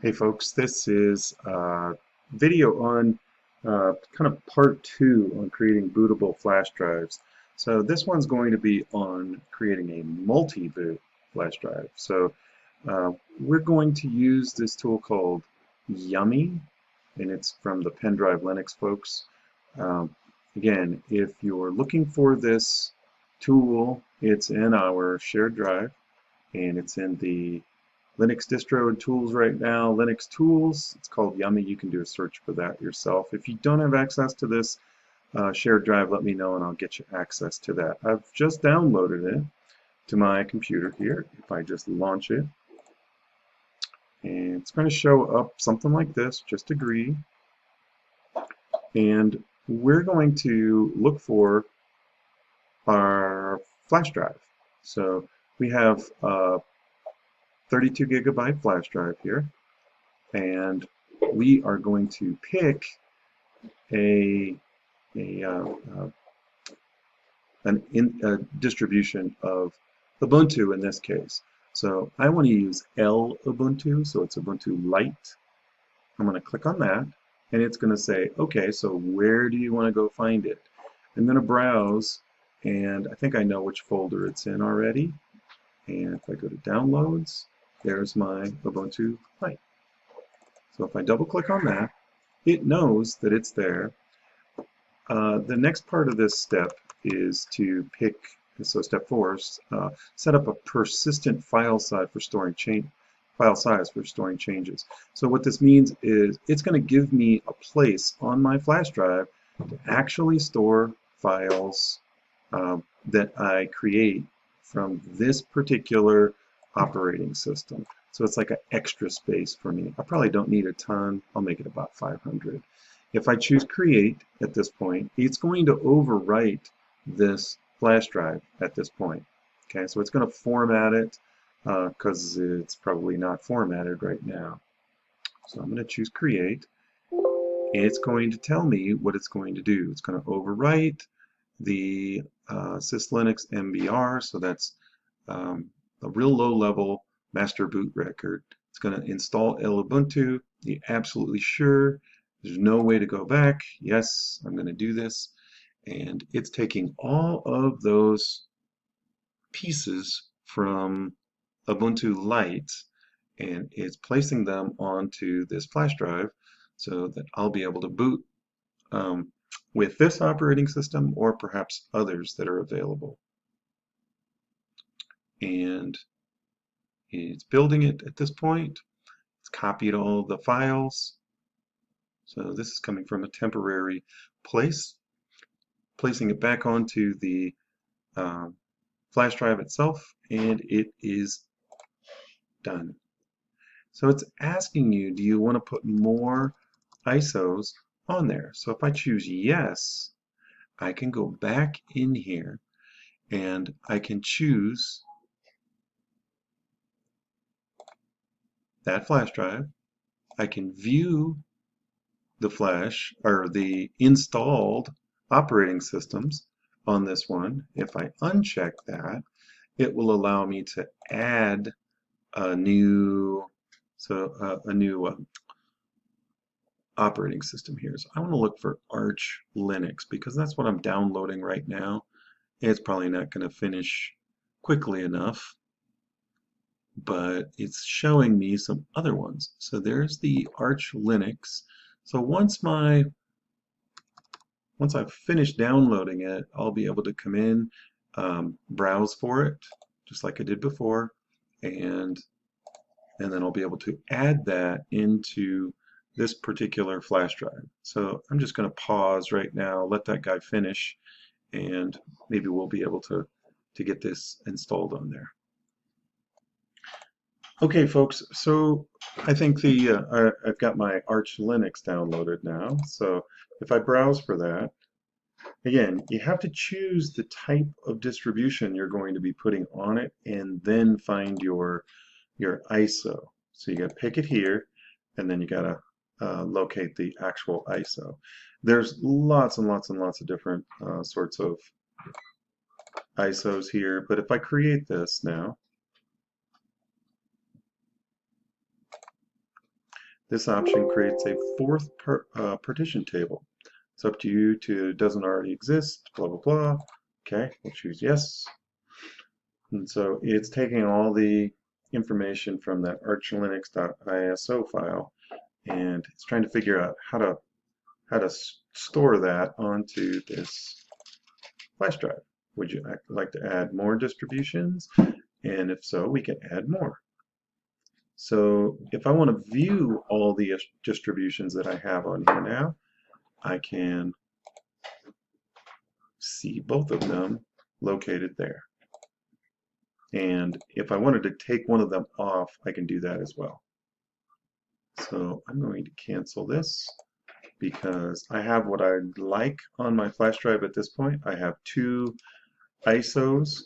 Hey folks, this is a video on kind of part two on creating bootable flash drives. So this one's going to be on creating a multi-boot flash drive. So we're going to use this tool called YUMI, and it's from the Pendrive Linux folks. Again, if you're looking for this tool, it's in our shared drive, and it's in the Linux distro and tools right now. Linux tools, it's called YUMI. You can do a search for that yourself. If you don't have access to this shared drive, let me know and I'll get you access to that. I've just downloaded it to my computer here. If I just launch it, and it's going to show up something like this, just agree. And we're going to look for our flash drive. So we have 32 gigabyte flash drive here, and we are going to pick a distribution of Ubuntu in this case. So I want to use L Ubuntu, so it's Ubuntu Lite. I'm going to click on that, and it's going to say, okay, so where do you want to go find it? I'm going to browse, and I think I know which folder it's in already. And if I go to Downloads, there's my Ubuntu Lite. So if I double click on that, it knows that it's there. The next part of this step is to pick, so step 4 is set up a persistent file size for storing changes. So what this means is it's going to give me a place on my flash drive to actually store files that I create from this particular operating system. So it's like an extra space for me. I probably don't need a ton. I'll make it about 500. If I choose create at this point, it's going to overwrite this flash drive at this point. Okay, so it's going to format it because it's probably not formatted right now. So I'm going to choose create. It's going to tell me what it's going to do. It's going to overwrite the syslinux MBR, so that's a real low-level master boot record. It's going to install Ubuntu. You're absolutely sure. There's no way to go back. Yes, I'm going to do this. And it's taking all of those pieces from Ubuntu Lite and it's placing them onto this flash drive so that I'll be able to boot with this operating system or perhaps others that are available. And it's building it at this point. It's copied all the files. So this is coming from a temporary place, placing it back onto the flash drive itself, and it is done. So it's asking you, do you want to put more ISOs on there? So if I choose yes, I can go back in here and I can choose that flash drive. I can view the flash or the installed operating systems on this one. If I uncheck that, it will allow me to add a new operating system here. So I want to look for Arch Linux because that's what I'm downloading right now. It's probably not going to finish quickly enough, but it's showing me some other ones. So there's the Arch Linux. So once I've finished downloading it, I'll be able to come in, browse for it, just like I did before, and then I'll be able to add that into this particular flash drive. So I'm just going to pause right now, let that guy finish, and maybe we'll be able to get this installed on there. Okay, folks, so I think I've got my Arch Linux downloaded now. So if I browse for that, again, you have to choose the type of distribution you're going to be putting on it and then find your ISO. So you got to pick it here, and then you got to locate the actual ISO. There's lots and lots and lots of different sorts of ISOs here, but if I create this now, This option creates a fourth partition table. It's up to you to doesn't already exist, blah, blah, blah. Okay, we'll choose yes. And so it's taking all the information from that archlinux.iso file, and it's trying to figure out how to store that onto this flash drive. Would you like to add more distributions? And if so, we can add more. So if I want to view all the distributions that I have on here now, I can see both of them located there. And if I wanted to take one of them off, I can do that as well. So I'm going to cancel this because I have what I'd like on my flash drive at this point. I have 2 ISOs,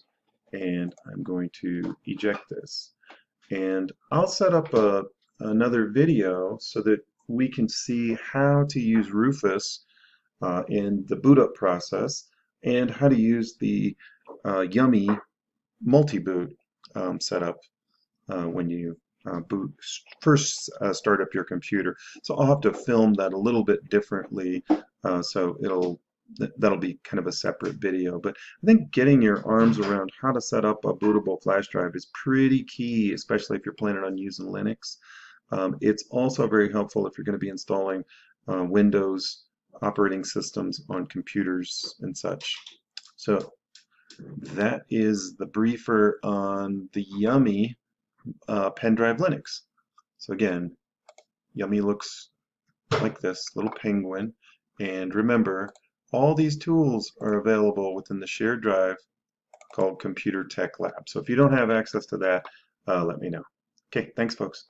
and I'm going to eject this. And I'll set up another video so that we can see how to use Rufus in the boot up process and how to use the YUMI multi-boot setup when you first start up your computer. So I'll have to film that a little bit differently, so that'll be kind of a separate video. But I think getting your arms around how to set up a bootable flash drive is pretty key, especially if you're planning on using Linux. It's also very helpful if you're going to be installing Windows operating systems on computers and such. So that is the briefer on the YUMI pen drive Linux. So again, YUMI looks like this little penguin, and remember, all these tools are available within the shared drive called Computer Tech Lab. So if you don't have access to that, let me know. Okay, thanks folks.